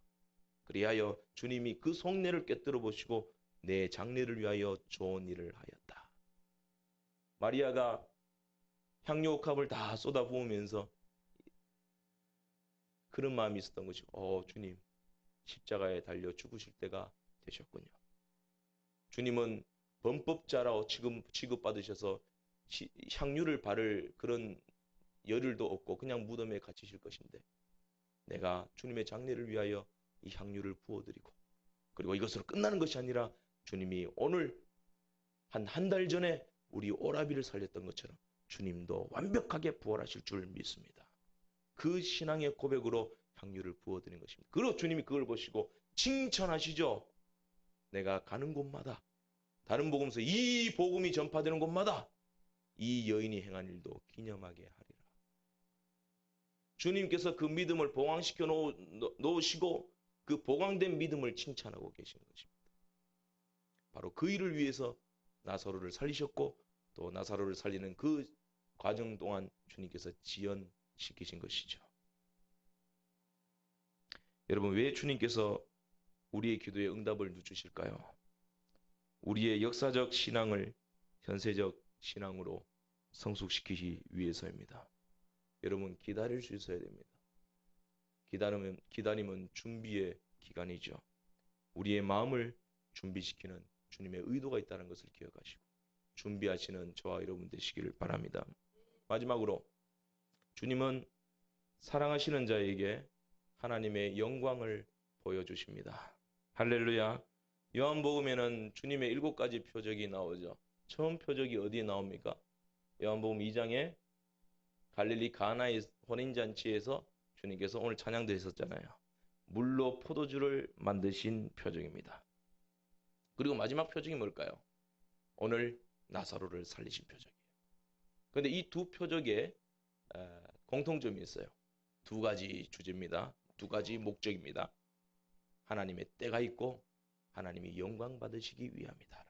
그리하여 주님이 그 속내를 깨뜨려 보시고 내 장례를 위하여 좋은 일을 하였다. 마리아가 향유옥합을 다 쏟아부으면서 그런 마음이 있었던 것이, 주님 십자가에 달려 죽으실 때가 되셨군요. 주님은 범법자라고 취급받으셔서 향유를 바를 그런 열흘도 없고 그냥 무덤에 갇히실 것인데 내가 주님의 장례를 위하여 이 향유를 부어드리고, 그리고 이것으로 끝나는 것이 아니라 주님이 오늘 한 달 전에 우리 오라비를 살렸던 것처럼 주님도 완벽하게 부활하실 줄 믿습니다. 그 신앙의 고백으로 향유를 부어드린 것입니다. 그리고 주님이 그걸 보시고 칭찬하시죠. 내가 가는 곳마다, 다른 복음서 이 복음이 전파되는 곳마다 이 여인이 행한 일도 기념하게 하리라. 주님께서 그 믿음을 보강시켜 놓으시고 그 보강된 믿음을 칭찬하고 계시는 것입니다. 바로 그 일을 위해서 나사로를 살리셨고 또 나사로를 살리는 그 과정 동안 주님께서 지연시키신 것이죠. 여러분, 왜 주님께서 우리의 기도에 응답을 늦추실까요? 우리의 역사적 신앙을 현세적 신앙으로 성숙시키기 위해서입니다. 여러분, 기다릴 수 있어야 됩니다. 기다림은 준비의 기간이죠. 우리의 마음을 준비시키는 주님의 의도가 있다는 것을 기억하시고 준비하시는 저와 여러분 되시기를 바랍니다. 마지막으로 주님은 사랑하시는 자에게 하나님의 영광을 보여주십니다. 할렐루야. 요한복음에는 주님의 7가지 표적이 나오죠. 처음 표적이 어디에 나옵니까? 요한복음 2장에 갈릴리 가나의 혼인잔치에서 주님께서 오늘 찬양도 했었잖아요. 물로 포도주를 만드신 표적입니다. 그리고 마지막 표적이 뭘까요? 오늘 나사로를 살리신 표적이에요. 그런데 이 두 표적에 공통점이 있어요. 2가지 주제입니다. 2가지 목적입니다. 하나님의 때가 있고 하나님이 영광 받으시기 위함이다.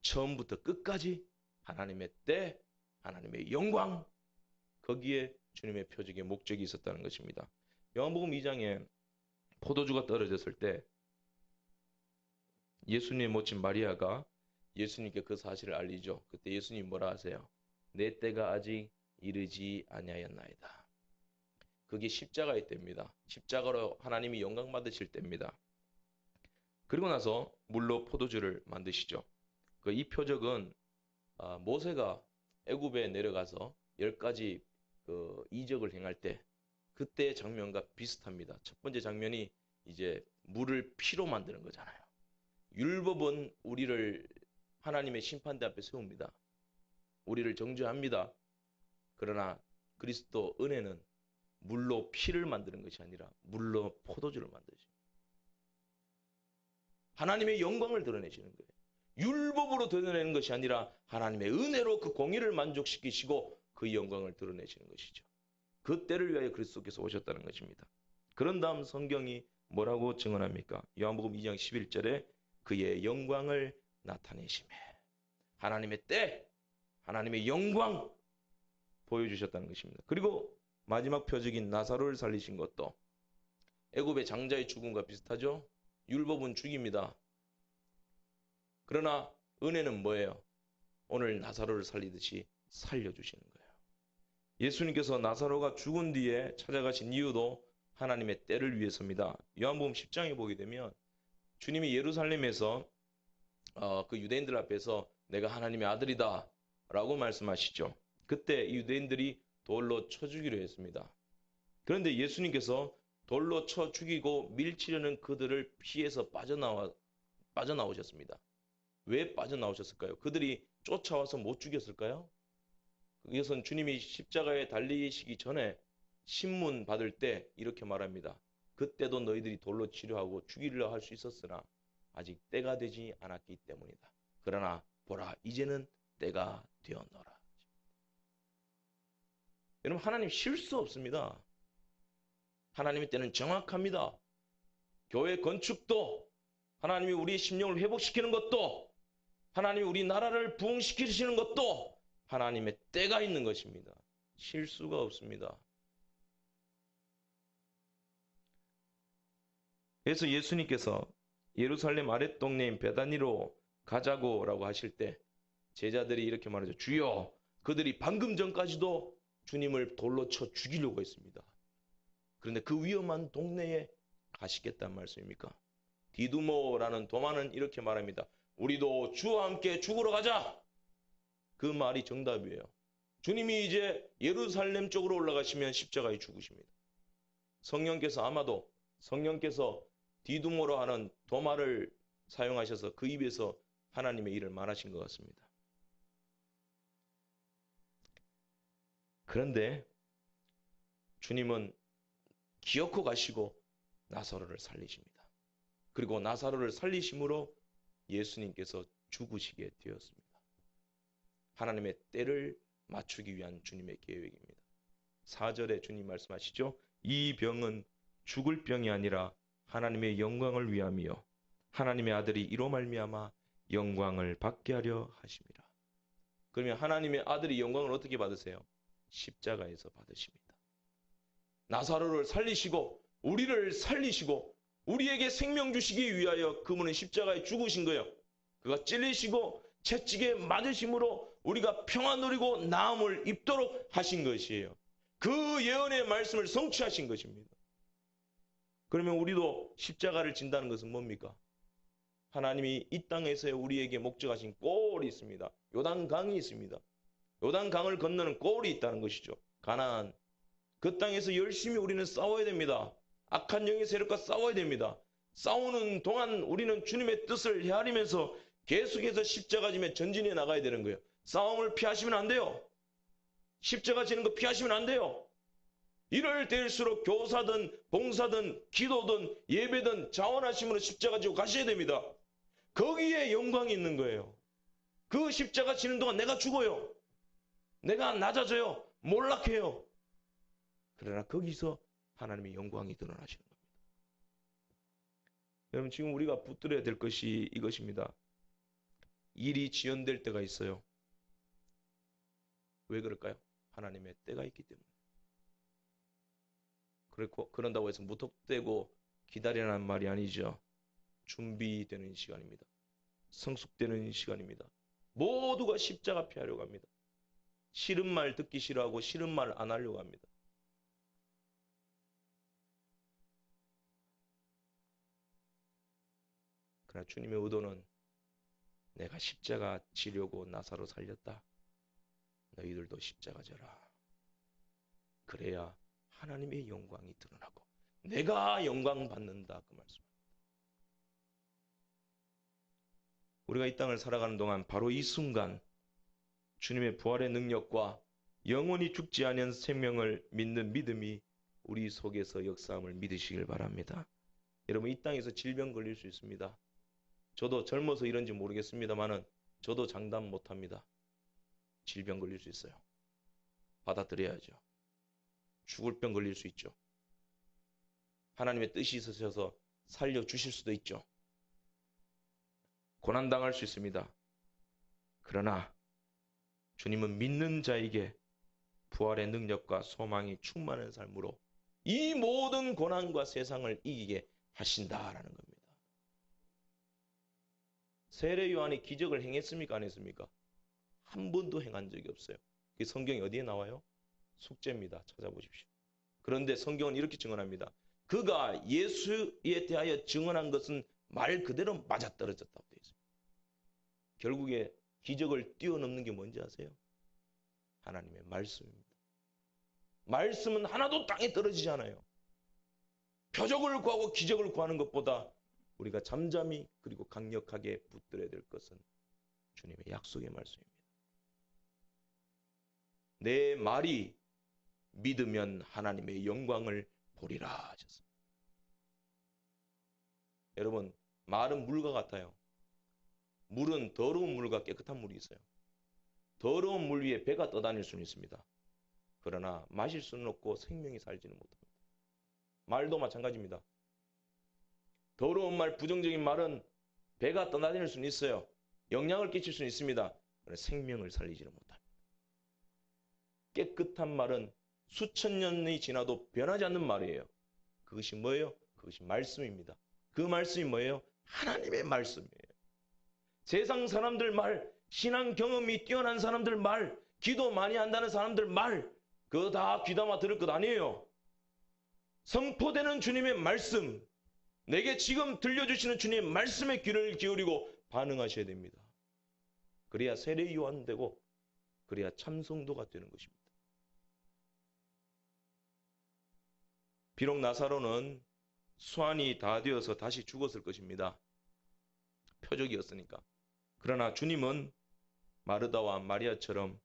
처음부터 끝까지 하나님의 때, 하나님의 영광, 거기에 주님의 표적의 목적이 있었다는 것입니다. 요한복음 2장에 포도주가 떨어졌을 때 예수님 모친 마리아가 예수님께 그 사실을 알리죠. 그때 예수님이 뭐라 하세요? 내 때가 아직 이르지 아니하였나이다. 그게 십자가의 때입니다. 십자가로 하나님이 영광 받으실 때입니다. 그리고 나서 물로 포도주를 만드시죠. 이 표적은 모세가 애굽에 내려가서 10가지 이적을 행할 때 그때의 장면과 비슷합니다. 첫 번째 장면이 이제 물을 피로 만드는 거잖아요. 율법은 우리를 하나님의 심판대 앞에 세웁니다. 우리를 정죄합니다. 그러나 그리스도 은혜는 물로 피를 만드는 것이 아니라 물로 포도주를 만드십니다. 하나님의 영광을 드러내시는 거예요. 율법으로 드러내는 것이 아니라 하나님의 은혜로 그 공의를 만족시키시고 그 영광을 드러내시는 것이죠. 그 때를 위하여 그리스도께서 오셨다는 것입니다. 그런 다음 성경이 뭐라고 증언합니까? 요한복음 2장 11절에 그의 영광을 나타내시매, 하나님의 때, 하나님의 영광 보여주셨다는 것입니다. 그리고 마지막 표적인 나사로를 살리신 것도 애굽의 장자의 죽음과 비슷하죠. 율법은 죽입니다. 그러나 은혜는 뭐예요? 오늘 나사로를 살리듯이 살려주시는 거예요. 예수님께서 나사로가 죽은 뒤에 찾아가신 이유도 하나님의 때를 위해서입니다. 요한복음 10장에 보게 되면 주님이 예루살렘에서 그 유대인들 앞에서 내가 하나님의 아들이다 라고 말씀하시죠. 그때 유대인들이 돌로 쳐 죽이려 했습니다. 그런데 예수님께서 돌로 쳐 죽이고 밀치려는 그들을 피해서 빠져나오셨습니다. 왜 빠져나오셨을까요? 그들이 쫓아와서 못 죽였을까요? 이것은 주님이 십자가에 달리시기 전에 신문 받을 때 이렇게 말합니다. 그때도 너희들이 돌로 치려하고 죽이려 할 수 있었으나 아직 때가 되지 않았기 때문이다. 그러나 보라, 이제는 때가 되었노라. 여러분, 하나님 실수 없습니다. 하나님의 때는 정확합니다. 교회 건축도, 하나님이 우리의 심령을 회복시키는 것도, 하나님이 우리 나라를 부흥시키시는 것도 하나님의 때가 있는 것입니다. 실수가 없습니다. 그래서 예수님께서 예루살렘 아랫동네인 베다니로 가자고라고 하실 때 제자들이 이렇게 말하죠. 주여, 그들이 방금 전까지도 주님을 돌로 쳐 죽이려고 했습니다. 그런데 그 위험한 동네에 가시겠다는 말씀입니까? 디두모라는 도마는 이렇게 말합니다. 우리도 주와 함께 죽으러 가자. 그 말이 정답이에요. 주님이 이제 예루살렘 쪽으로 올라가시면 십자가에 죽으십니다. 성령께서 디두모로 하는 도마를 사용하셔서 그 입에서 하나님의 일을 말하신 것 같습니다. 그런데 주님은 기어코 가시고 나사로를 살리십니다. 그리고 나사로를 살리심으로 예수님께서 죽으시게 되었습니다. 하나님의 때를 맞추기 위한 주님의 계획입니다. 4절에 주님 말씀하시죠. 이 병은 죽을 병이 아니라 하나님의 영광을 위함이요 하나님의 아들이 이로 말미암아 영광을 받게 하려 하심이라. 그러면 하나님의 아들이 영광을 어떻게 받으세요? 십자가에서 받으십니다. 나사로를 살리시고 우리를 살리시고 우리에게 생명 주시기 위하여 그분은 십자가에 죽으신 거예요. 그가 찔리시고 채찍에 맞으심으로 우리가 평화 누리고 나음을 입도록 하신 것이에요. 그 예언의 말씀을 성취하신 것입니다. 그러면 우리도 십자가를 진다는 것은 뭡니까? 하나님이 이 땅에서 우리에게 목적하신 골이 있습니다. 요단강이 있습니다. 요단강을 건너는 골이 있다는 것이죠. 가나안. 그 땅에서 열심히 우리는 싸워야 됩니다. 악한 영의 세력과 싸워야 됩니다. 싸우는 동안 우리는 주님의 뜻을 헤아리면서 계속해서 십자가 지며 전진해 나가야 되는 거예요. 싸움을 피하시면 안 돼요. 십자가 지는 거 피하시면 안 돼요. 이럴 때일수록 교사든 봉사든 기도든 예배든 자원하심으로 십자가 지고 가셔야 됩니다. 거기에 영광이 있는 거예요. 그 십자가 지는 동안 내가 죽어요. 내가 낮아져요. 몰락해요. 그러나 거기서 하나님의 영광이 드러나시는 겁니다. 여러분, 지금 우리가 붙들어야 될 것이 이것입니다. 일이 지연될 때가 있어요. 왜 그럴까요? 하나님의 때가 있기 때문에. 그런다고 해서 무턱대고 기다리라는 말이 아니죠. 준비되는 시간입니다. 성숙되는 시간입니다. 모두가 십자가 피하려고 합니다. 싫은 말 듣기 싫어하고 싫은 말 안 하려고 합니다. 그러나 주님의 의도는 내가 십자가 지려고 나사로 살렸다. 너희들도 십자가 져라. 그래야 하나님의 영광이 드러나고 내가 영광 받는다. 그 말씀. 우리가 이 땅을 살아가는 동안 바로 이 순간 주님의 부활의 능력과 영원히 죽지 않은 생명을 믿는 믿음이 우리 속에서 역사함을 믿으시길 바랍니다. 여러분, 이 땅에서 질병 걸릴 수 있습니다. 저도 젊어서 이런지 모르겠습니다만은 저도 장담 못합니다. 질병 걸릴 수 있어요. 받아들여야죠. 죽을 병 걸릴 수 있죠. 하나님의 뜻이 있으셔서 살려주실 수도 있죠. 고난당할 수 있습니다. 그러나 주님은 믿는 자에게 부활의 능력과 소망이 충만한 삶으로 이 모든 고난과 세상을 이기게 하신다라는 겁니다. 세례 요한이 기적을 행했습니까? 안 했습니까? 한 번도 행한 적이 없어요. 그 성경이 어디에 나와요? 숙제입니다. 찾아보십시오. 그런데 성경은 이렇게 증언합니다. 그가 예수에 대하여 증언한 것은 말 그대로 맞아떨어졌다고 되어 있습니다. 결국에 기적을 뛰어넘는 게 뭔지 아세요? 하나님의 말씀입니다. 말씀은 하나도 땅에 떨어지지 않아요. 표적을 구하고 기적을 구하는 것보다 우리가 잠잠히 그리고 강력하게 붙들어야 될 것은 주님의 약속의 말씀입니다. 내 말이 믿으면 하나님의 영광을 보리라 하셨습니다. 여러분, 말은 물과 같아요. 물은 더러운 물과 깨끗한 물이 있어요. 더러운 물 위에 배가 떠다닐 수는 있습니다. 그러나 마실 수는 없고 생명이 살지는 못합니다. 말도 마찬가지입니다. 더러운 말, 부정적인 말은 배가 떠다닐 수는 있어요. 영향을 끼칠 수는 있습니다. 그러나 생명을 살리지는 못합니다. 깨끗한 말은 수천 년이 지나도 변하지 않는 말이에요. 그것이 뭐예요? 그것이 말씀입니다. 그 말씀이 뭐예요? 하나님의 말씀이에요. 세상 사람들 말, 신앙 경험이 뛰어난 사람들 말, 기도 많이 한다는 사람들 말, 그거 다 귀담아 들을 것 아니에요. 선포되는 주님의 말씀, 내게 지금 들려주시는 주님의 말씀에 귀를 기울이고 반응하셔야 됩니다. 그래야 세례 요한 되고 그래야 참성도가 되는 것입니다. 비록 나사로는 수환이 다 되어서 다시 죽었을 것입니다. 표적이었으니까. 그러나 주님은 마르다와 마리아처럼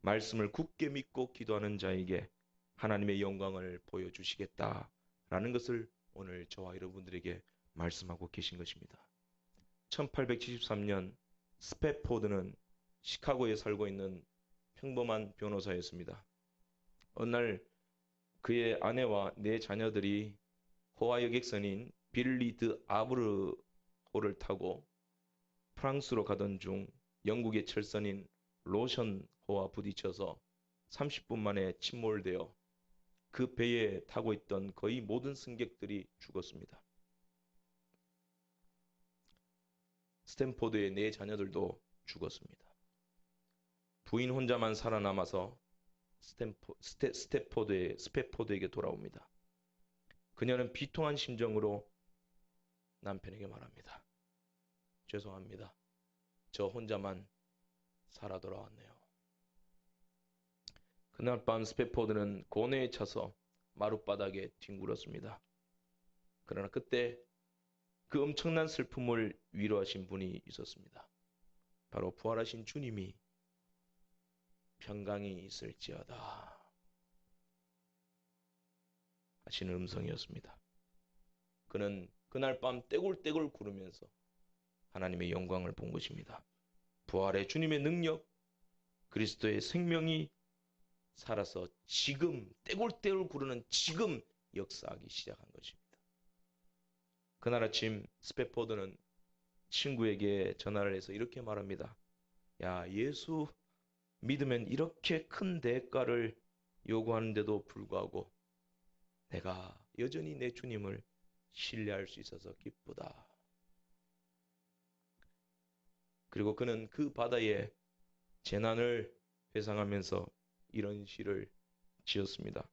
말씀을 굳게 믿고 기도하는 자에게 하나님의 영광을 보여주시겠다라는 것을 오늘 저와 여러분들에게 말씀하고 계신 것입니다. 1873년 스패포드는 시카고에 살고 있는 평범한 변호사였습니다. 어느 날 그의 아내와 네 자녀들이 호화 여객선인 빌리 드 아브르호를 타고 프랑스로 가던 중 영국의 철선인 로션호와 부딪혀서 30분 만에 침몰되어 그 배에 타고 있던 거의 모든 승객들이 죽었습니다. 스탠포드의 네 자녀들도 죽었습니다. 부인 혼자만 살아남아서 스패포드에게 돌아옵니다. 그녀는 비통한 심정으로 남편에게 말합니다. 죄송합니다. 저 혼자만 살아 돌아왔네요. 그날 밤 스패포드는 고뇌에 차서 마룻바닥에 뒹굴었습니다. 그러나 그때 그 엄청난 슬픔을 위로하신 분이 있었습니다. 바로 부활하신 주님이 평강이 있을지어다 하시는 음성이었습니다. 그는 그날 밤 떼굴떼굴 구르면서 하나님의 영광을 본 것입니다. 부활의 주님의 능력, 그리스도의 생명이 살아서 지금 떼굴떼굴 구르는 지금 역사하기 시작한 것입니다. 그날 아침 스패포드는 친구에게 전화를 해서 이렇게 말합니다. 야, 예수 믿으면 이렇게 큰 대가를 요구하는데도 불구하고 내가 여전히 내 주님을 신뢰할 수 있어서 기쁘다. 그리고 그는 그 바다에 재난을 회상하면서 이런 시를 지었습니다.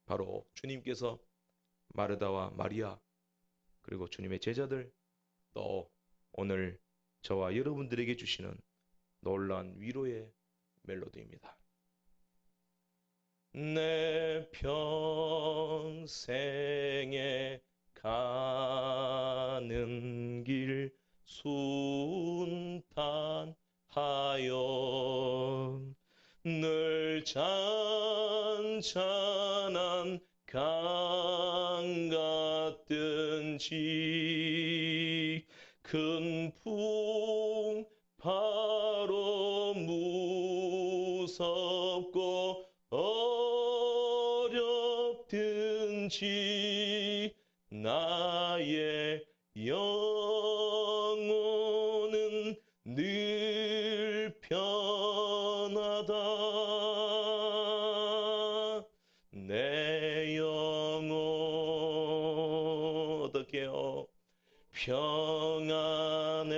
바로 주님께서 마르다와 마리아 그리고 주님의 제자들 또 오늘 저와 여러분들에게 주시는 놀라운 위로의 멜로디입니다. 내 평생에 가는 길 순탄하여 늘 잔잔한 강 같든지 큰 풍 바로 무섭고 어렵든지 나의 영혼은 늘 편하다. 내 영혼 어떻게요? 평안해.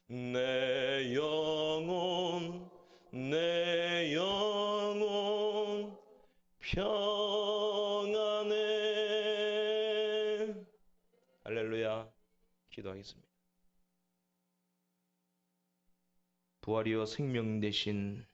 내 영혼 평안해. 할렐루야. 기도하겠습니다. 부활이여 생명 되신